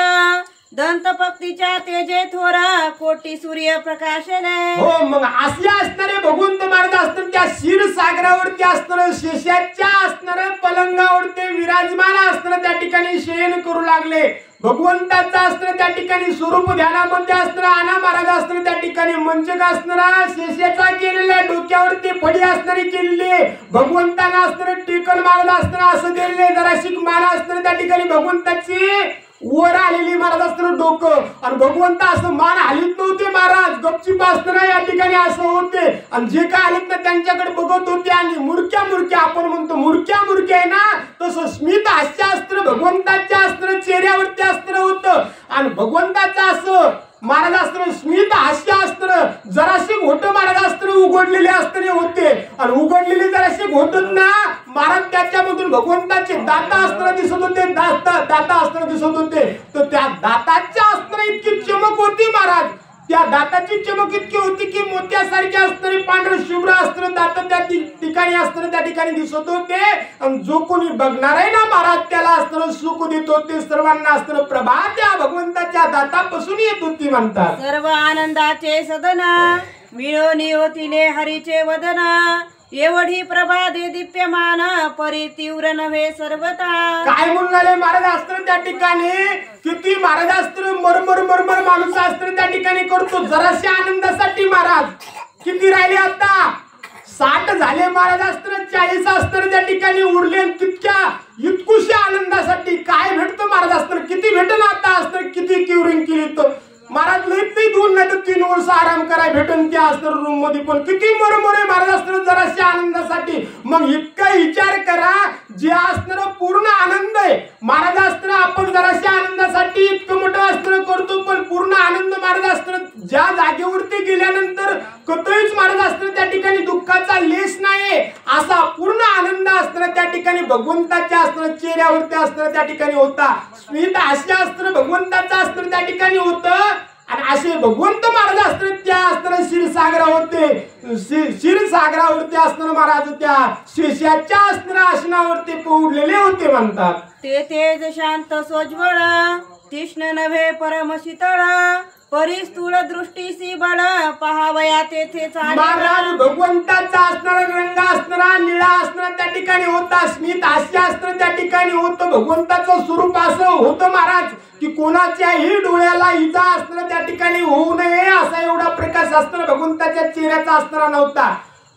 दंत पक्तीच्या तेजे थोर कोटी सूर्य प्रकाशने. हो मग असे असणारे भगवंत महाराज असतात त्या क्षीरसागरावरती असणार शेषाच्या असणार पलंगावरती विराजमान असणार त्या ठिकाणी शयन करू लागले. भगवंताचा असणार त्या ठिकाणी स्वरूप ध्यानामध्ये असणार आना महाराज असणार त्या ठिकाणी मंचक असणारा शेषाचा केलेला डोक्यावरती फडी असणारी केलेली भगवंताना असणार टिकल महाराज असणार असं केलेले जराशिक माला असणार त्या ठिकाणी भगवंताची वर आलेली महाराज असताना डोकं आणि भगवंत असं मान हलीत नव्हते महाराज गपचीप असताना या ठिकाणी असं होते आणि जे काय आलेत ना त्यांच्याकडे बघत होते आणि मुरक्या आपण म्हणतो मुरक्या आहे ना तसं स्मित हास्य अस्त्र भगवंताच्या अस्त्र चेहऱ्यावरती अस्त्र होतं आणि भगवंताचं असं महाराज अस्त्र स्मित हास्य अस्त्र जराशी घोट महाराज अस्त्र उघडलेले अस्त्र होते आणि उघडलेले जराशी घोटत ना महाराज त्याच्यामधून भगवंताचे दाता अस्त्र दिसत होते दाता अस्त्र दिसत होते तर त्या दाताच्या अस्त्र इतकी चमक होती महाराज त्या दाताची चमक इतकी होती की मोत्यासारखे असणारे पांढरे शुभ्र अस्त्र दात त्या ठिकाणी असणारे त्या ठिकाणी दिसत होते आणि जो कोणी बघणार आहे ना महाराज त्याला अस्त्र सुख देत होते सर्वांना अस्त्र प्रभा त्या भगवंताच्या दातापासून येत होती म्हणतात. सर्व आनंदाचे सदन मिळून होतीले हरीचे वदन एवढी प्रभा दे दीप्यमान परी तीव्र नव्हे सर्वता. काय म्हणणारे महाराज अस्त्र त्या ठिकाणी किती महाराज अस्त्र मरमर माणूस अस्त्र त्या ठिकाणी करतो जराशे आनंदासाठी महाराज किती राहिले आता 60 झाले महाराज अस्त्र 40 अस्त्र त्या ठिकाणी उरले इतकुशा आनंदासाठी काय भेटतं महाराज अस्त्र किती भेटन आता अस्त्र किती क्युरिंग केली तर महाराज लईत नाही 2 नाही तर 3 वर्ष आराम कराय भेटन त्या अस्त्र रूम मध्ये पण किती मरमरे महाराज अस्त्र जराशा आनंदासाठी. मग इतका विचार करा जे अस्त्र पूर्ण आनंद आहे महाराज अस्त्र आपण जराशा आनंदासाठी इतकं मोठं अस्त्र करतो पण पूर्ण आनंद महाराज अस्त्र ज्या जागेवरती गेल्यानंतर कधीच महाराज अस्त्र त्या ठिकाणी दुःखाचा लेस नाही असा पूर्ण आनंद अस्त्र त्या ठिकाणी भगवंताच्या अस्त्र चेहऱ्यावरती अस्त्र त्या ठिकाणी होता स्मित हास्य अस्त्र भगवंताचा अस्त्र त्या ठिकाणी होतं आणि असे भगवंत महाराज अस्त्र त्या अस्त्र क्षीरसागरावरती असणार महाराज त्या शेषाच्या अस्त्र आसनावरती पोहलेले होते म्हणतात. ते तेज शांत सोज्वळ तीक्ष्ण नव्हे परम शीतळ परिस्थूल दृष्टीसी बळ पहावया तेथे महाराज भगवंताचा असणारा रंग असणारा निळा असणारा त्या ठिकाणी होता स्मित हास्य अस्त्र त्या ठिकाणी होतं भगवंताचं स्वरूप असं होतं महाराज की कोणाच्याही डोळ्याला इजा असणार त्या ठिकाणी होऊ नये असा एवढा प्रकाश असणार भगवंताच्या चेहऱ्याचा असणारा नव्हता.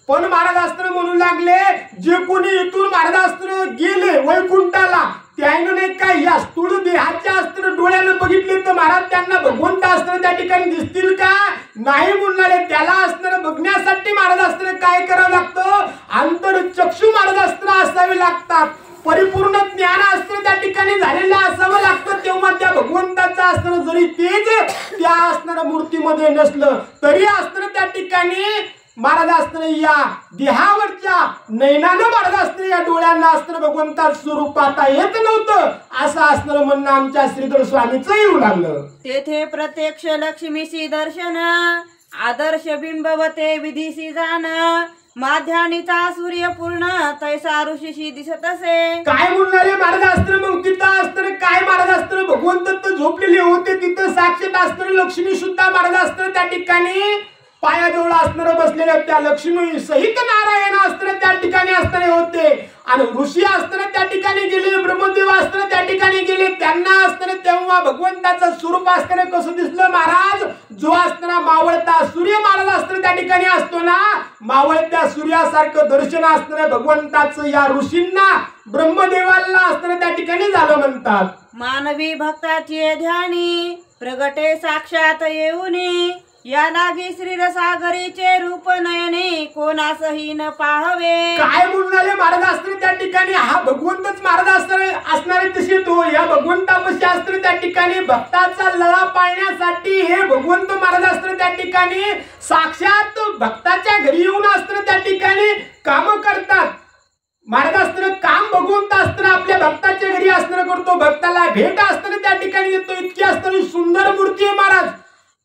पण महाराज अस्त्र म्हणू लागले जे कोणी इथून महाराज अस्त्र गेले वैकुंठाला त्यानं नाही काय या स्थूल देहाच्या अस्त्र डोळ्यानं बघितले तर महाराज त्यांना भगवंत अस्त्र त्या ठिकाणी दिसतील का नाही म्हणणारे त्याला अस्त्र बघण्यासाठी महाराज अस्त्र काय करावं लागतं आंतरचक्षु महाराज अस्त्र असावे लागतात परिपूर्ण ज्ञान अस्त्र त्या ठिकाणी झालेलं असावं लागतं तेव्हा त्या भगवंताचं अस्त्र जरी तेज त्या असणाऱ्या मूर्तीमध्ये नसलं तरी अस्त्र त्या ठिकाणी महाराज अस्त्र या देहावरच्या नैनानं महाराज अस्त्र या डोळ्यांना अस्त्र भगवंता स्वरूप पाहता येत नव्हतं असं असणार म्हणणं आमच्या श्रीधर स्वामीचं येऊ लागलं. तेथे प्रत्यक्ष लक्ष्मीशी दर्शन आदर्श बिंबवते विधीशी जाण माध्यानीचा सूर्य पूर्ण तैसा ऋषीशी दिसत असे. काय म्हणणारे महाराज अस्त्र मग तिथं अस्त्र काय महाराज अस्त्र भगवंत तर झोपलेले होते तिथं साक्षात अस्त्र लक्ष्मी सुद्धा महाराज अस्त्र त्या ठिकाणी पायाजवळ असणार बसलेल्या त्या लक्ष्मी सहित नारायण अस्त्र त्या ठिकाणी असणारे होते आणि ऋषी अस्त्र त्या ठिकाणी गेले ब्रह्मदेव अस्त्र त्या ठिकाणी गेले त्यांना अस्त्र तेव्हा भगवंताचं स्वरूप अस्त्र कसं दिसलं महाराज जो असणारा मावळता सूर्य महाराज अस्त्र त्या ठिकाणी असतो ना मावळत्या सूर्यासारखं दर्शन असणाऱ्या भगवंताचं या ऋषींना ब्रह्मदेवाला अस्त्र त्या ठिकाणी झालं म्हणतात. मानवी भक्ताची ध्यानी प्रगटे साक्षात येऊनी या लागी श्रीरसागरीचे रूप नयने कोणासही न पाहावे. काय म्हणणारे महाराज असते त्या ठिकाणी हा भगवंतच महाराज असणारे तसे तो या भगवंतापाशी असते त्या ठिकाणी भक्ताचा लळा पाळण्यासाठी हे भगवंत महाराज असते त्या ठिकाणी साक्षात भक्ताच्या घरी येऊन असते त्या ठिकाणी काम करतात. महाराज असताना काम भगवंत असताना आपल्या भक्ताच्या घरी असताना करतो. भक्ताला भेट असताना त्या ठिकाणी येतो. इतकी असताना सुंदर मूर्ती आहे महाराज.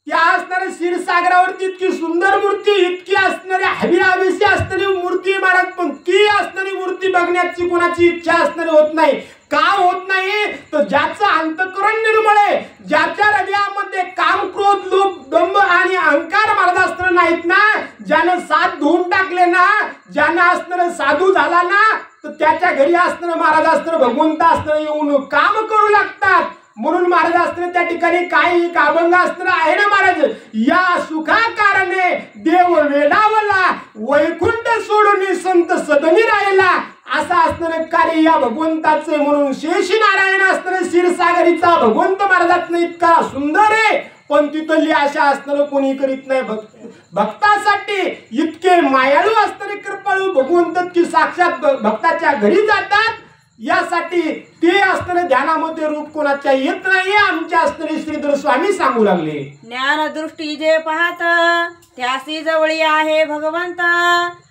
त्या असणाऱ्या क्षीरसागरावरती इतकी सुंदर मूर्ती इतकी असणारी हवी हवीशी असणारी मूर्ती महाराज. पण ती असणारी मूर्ती बघण्याची कोणाची इच्छा असणारी होत नाही. का होत नाही तर ज्याचं अंतःकरण निर्मळ आहे, ज्याच्या हृदयामध्ये काम क्रोध लोभ दंभ आणि अहंकार महाराज असणार नाहीत ना, ज्यानं साथ धुवून टाकले ना, ज्यानं असणार साधू झाला ना, तर त्याच्या घरी असणार महाराज असणार भगवंत असणार येऊन काम करू लागतात. म्हणून महाराज असताना त्या ठिकाणी काही अभंग असणार आहे ना महाराज. या सुखाकारणे देव वेडावला वैकुंठ सोडून संत सदनी राहिला असं असणारं कार्य या भगवंताचे. म्हणून शेषी नारायण असणारे क्षीरसागरीचा भगवंत महाराजांना इतका सुंदर आहे, पण तिथली आशा असणारं कोणी करीत नाही. भक्तासाठी इतके मायाळू असणारे कृपाळू भगवंत की साक्षात भक्ताच्या घरी जातात. यासाठी ते असणारे ध्यानामध्ये रूप कोणाच्या येत नाही. आमच्या असणारे श्रीधर स्वामी सांगू लागले. ज्ञान दृष्टी जे पाहत त्यासी जवळी आहे भगवंत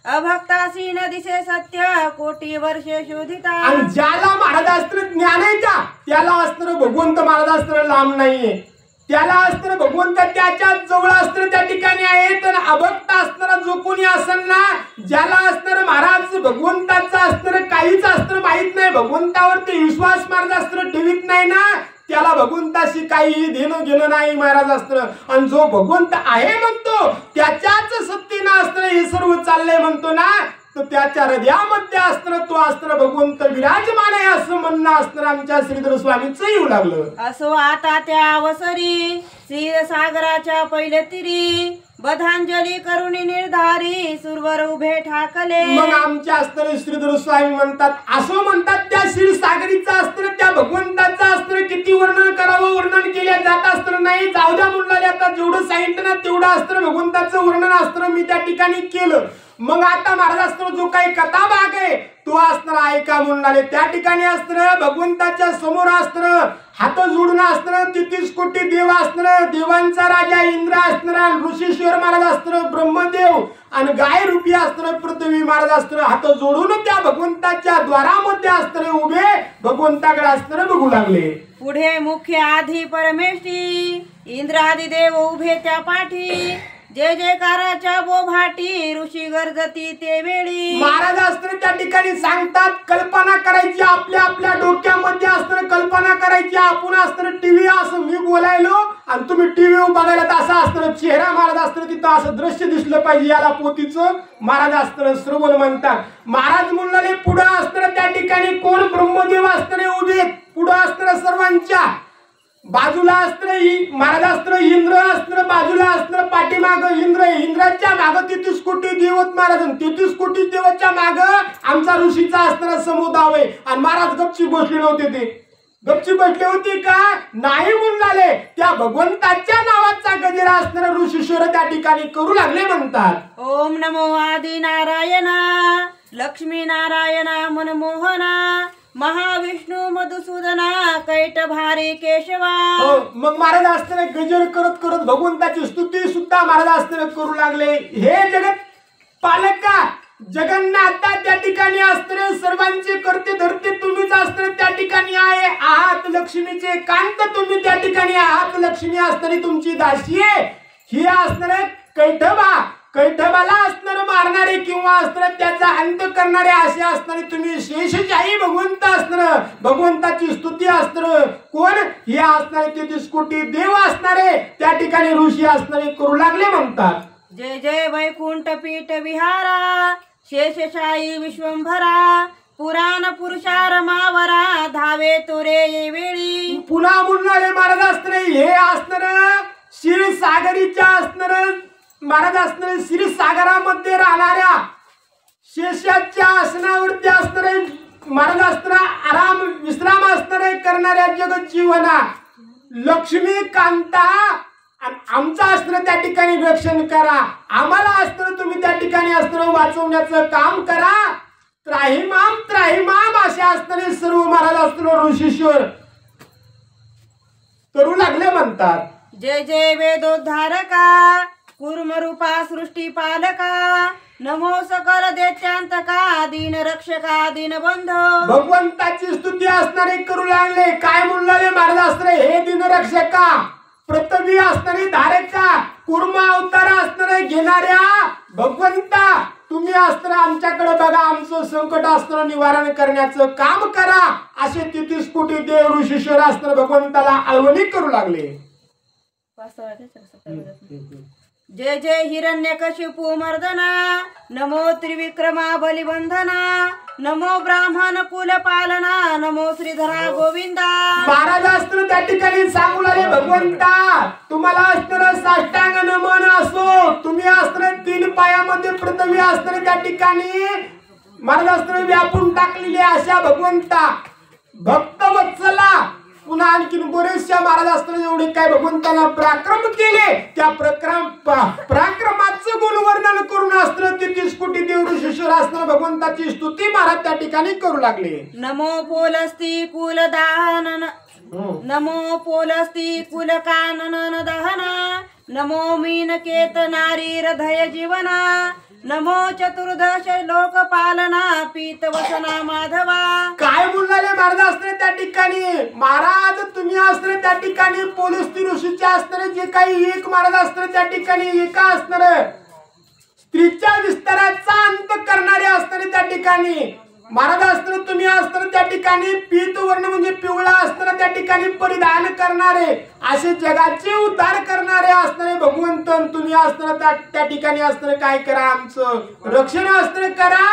अभक्तासी न दिसे सत्य कोटी वर्षे शोधिता. आणि ज्याला महाराज असणारे ज्ञान आहे का त्याला असणारं भगवंत महाराज असणारं लांब नाहीये. त्याला असणारं भगवंत त्याच्या जवळ असणारं त्या ठिकाणी आहे. तर अभक्त असणारा जो कोणी असेल ना, ज्याला असणारं महाराज भगवंताचं असणारं काहीच असणारं माहित नाही, भगवंतावरती विश्वास महाराज असणारं ठेवीत नाही ना, त्याला भगवंताशी काही देणं घेणं नाही महाराज असणारं. आणि जो भगवंत आहे म्हणतो त्याच्याच सत्तेनं असणारं हे सर्व चाललंय म्हणतो ना, तर त्याच्या हृदयामध्ये असणारं तो असणारं भगवंत विराजमान आहे असं म्हणणं असणारं आमच्या श्रीधर स्वामीचं येऊ लागलं. असो आता त्या अवसरी क्षीरसागराच्या पहिले तिरी बधांजली करुणी निर्धारी सुरवर उभे ठाकले. मग आमच्या असणारे श्रीधर स्वामी म्हणतात, असं म्हणतात त्या क्षीरसागरीचं असणारं त्या भगवंताचं असणारं किती वर्णन करावं, वर्णन केल्या जात असणारं नाही. जाऊ द्या म्हणले, आता जेवढं सांगितलं ना तेवढं असणारं भगवंताचं वर्णन असणारं मी त्या ठिकाणी केलं. मग आता महाराज असणारं जो काही कथा भाग आहे तो असणारा ऐका म्हणणारे. त्या ठिकाणी असणारं भगवंताच्या समोर असणारं हात जोडून असणारं 33 कोटी देव असणारं, देवांचा राजा इंद्र असणारा, ऋषीश्वर महाराज असणारं, ब्रह्मदेव आणि गाय रूपी असणारं पृथ्वी महाराज असणारं हात जोडून त्या भगवंताच्या द्वारामध्ये असणारे उभे भगवंताकडे असणारं बघू लागले. पुढे मुख्य आधी परमेष्ठी इंद्र आदी देव उभे त्या पाठी जय जयकाराच्या बोभाटी ऋषी गरजती ते वेळी. महाराज असणारे त्या ठिकाणी सांगतात, कल्पना करायची आपल्या आपल्या डोक्यामध्ये असणारं कल्पना करायची. आपण असणारं टीव्ही असं मी बोलायलो आणि तुम्ही टीव्ही बघायला तर असं असणारं चेहरा महाराज असणारं तिथं असं दृश्य दिसलं पाहिजे. याला पोतीचं महाराज असणारं श्रवण म्हणतात. महाराज म्हणणारे पुढं असणारं त्या ठिकाणी कोण ब्रह्मदेव असणारे उभे, पुढं असणारं सर्वांच्या बाजूला असणारं महाराज असणारं इंद्र असणारं, बाजूला असणारं पाठीमाग इंद्र, इंद्राच्या माग 33 कोटी देवत महाराज, 33 कोटी देवाच्या माग आमचा ऋषीचा असणारा समुदाय आहे. आणि महाराज गपची बसले नव्हते, ते गपची बसले होते का नाही म्हणून त्या भगवंताच्या नावाचा गजरा असणारा ऋषीश्वर त्या ठिकाणी करू लागले म्हणतात. ओम नमो आदि नारायणा लक्ष्मी नारायणा मनमोहना महाविष्णू मधुसूदना कैटभारी केशवा. मग महाराज असताना गजर करत करत भगवंताची स्तुती सुद्धा महाराज असताना करू लागले. हे जगत पालका जगन्नाथा त्या ठिकाणी असणारे सर्वांचे करते धरते तुम्हीच असणारे त्या ठिकाणी आहे आहात. लक्ष्मीचे कांत तुम्ही त्या ठिकाणी आहात. लक्ष्मी असणारी तुमची दासी आहे. ही असणारे कैठबा, कैठबाला असणारं मारणारे किंवा असणार त्याचा अंत करणारे असे असणारे तुम्ही शेषशाही भगवंत असणार. भगवंताची स्तुती असणार कोण हे असणारे 33 कोटी देव असणारे त्या ठिकाणी ऋषी असणारे करू लागले म्हणतात. जय जय वैकुंठ पीठ विहारा शेषशाही विश्वंभरा पुराण पुरुषार मावरा धावे तुरे वेळी. पुन्हा म्हणणारे महाराज असणारे हे असणार क्षीरसागरीच्या असणार महाराज असणारे क्षीरसागरामध्ये राहणाऱ्या शेषाच्या आसनावरती असणारे महाराज असताना आराम विश्राम असणारे करणाऱ्या जगत जीवना लक्ष्मी कांता आणि आमचं असणं त्या ठिकाणी रक्षण करा. आम्हाला असणं तुम्ही त्या ठिकाणी असणं वाचवण्याचं काम करा. त्राहिमाम त्राहिमाम असे असणारे सर्व महाराज असणं ऋषीश्वर करू लागले म्हणतात. जय जय वेदोद्धारका कूर्मरूपा सृष्टी पालका नमो सकल दैत्यांतका दीन रक्षका दीनबंधो. भगवंताची स्तुती असणारे करू लागले. काय म्हणले महाराज असणारे हे दिन रक्षका पृथ्वी असणारी धारेचा कूर्म अवतार असणारे घेणाऱ्या भगवंता तुम्ही असताना आमच्याकडे बघा. आमचं संकट असताना निवारण करण्याचं काम करा. असे 33 कोटी देव ऋषीश्वर असताना भगवंताला आळवणी करू लागले. जय जय हिरण्यकशिपू मर्दना नमो त्रिविक्रमा बलिबंधना नमो ब्राह्मण कुल पालना नमो श्रीधरा गोविंदा. महाराज असताना त्या ठिकाणी सांगू लागले भगवंता तुम्हाला असताना साष्टांग नमन असो. तुम्ही असताना 3 पायामध्ये पृथ्वी असताना त्या ठिकाणी महाराज असताना व्यापून टाकलेली अशा भगवंता भक्त वत्सला. पुन्हा आणखीन बरेचशा महाराज असताना एवढे काय भगवंताला पराक्रम केले. त्या पराक्रमाचं गुणवर्णन करून असताना 33 कोटी देव ऋषीश्वर असताना भगवंताची स्तुती महाराज त्या ठिकाणी करू लागले. नमो पोलस्ती कुलदाहन नमो पोलस्ती कुलकानन दहना नमो मीनकेत नारी हृदय जीवना नमो चतुर्दश लोकपालना पीतवसना माधवा. काय बोलले महाराज असणारे त्या ठिकाणी महाराज तुम्ही असणारे त्या ठिकाणी पोलिस्ती ऋषीचे असणारे जे काही एक महाराज असणारे त्या ठिकाणी एका असणार स्त्रीच्या विस्ताराचा अंत करणारे असणारे त्या ठिकाणी महाराज असताना तुम्ही असताना त्या ठिकाणी पीत वर्ण म्हणजे पिवळा असताना त्या ठिकाणी परिधान करणारे असे जगाचे उद्धार करणारे असणारे भगवंत तुम्ही असताना त्या ठिकाणी असताना काय करा आमचं रक्षण असताना करा.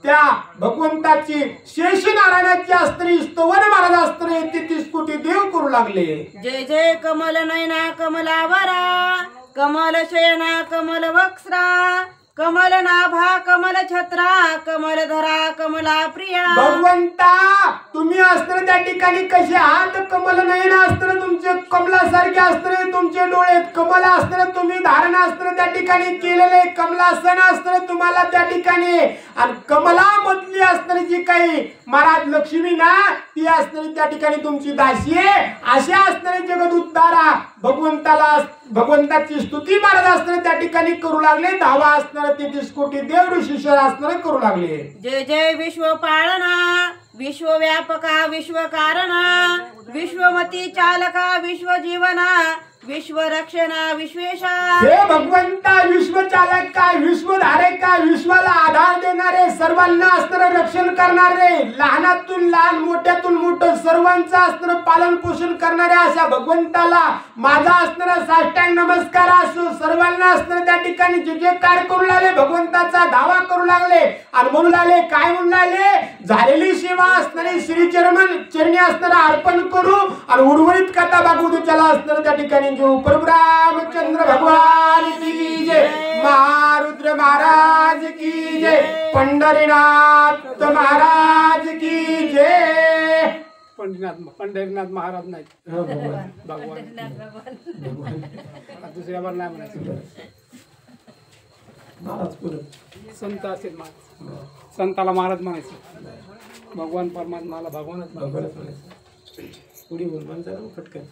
त्या भगवंताची शेष नारायणाची असणारी स्तवन महाराज असताना 33 कोटी देव करू लागले. जय जय कमल नयना कमलावरा कमल शयना कमल वक्स्रा कमल नाभा कमल छत्रा कमल धरा कमला प्रिया. भगवंता तुम्ही असताना त्या ठिकाणी कसे आहात कमल नयन असताना तुमचे कमलासारखे असताना तुमचे डोळे कमल असताना तुम्ही धारण असताना त्या ठिकाणी केलेले कमलासन असताना तुम्हाला त्या ठिकाणी आणि कमला मधली असणारी जी काही महाराज लक्ष्मी ना ती असणारी त्या ठिकाणी तुमची दासी आहे. असे असणारे जगत उद्धारा भगवंताला भगवंताची स्तुती महाराज असताना त्या ठिकाणी करू लागले. 10 असणारे 33 कोटी देव ऋषीश्वर असणारे करू लागले. जय जय विश्व पाळना विश्वव्यापका विश्वकारणा विश्वमती चालका विश्वजीवना विश्वरक्षणा विश्वेशा. हे भगवंता विश्वचालका विश्वधारका विश्वाला आधार देणारे सर्वांना असणारे रक्षण करणारे लहानातून लहान मोठ्यातून मोठं सर्वांचं असणारं पालन पोषण करणाऱ्या अशा भगवंताला माझा असणारा साष्टांग नमस्कार असो. सर्वांना असणारे त्या ठिकाणी जे जे कार्य करू लागले भगवंताचा दावा करू लागले आणि म्हणू लागले काय म्हणू लागले झालेली सेवा असणारी श्री चरणी असणारा अर्पण करू आणि उर्वरित कथा भागवताला असणारं त्या ठिकाणी घेऊ. प्रभु रामचंद्र भगवान की जय. महारुद्र महाराज की जय. पंढरीनाथ महाराज की जय. पंढरीनाथ महाराज नाही भगवान दुसऱ्यावर नाही म्हणायचं. संत असेल संताला महाराज म्हणायचं. भगवान परमात्माला भगवानच म्हणायचं. पुढे बोल म्हणजे फटकन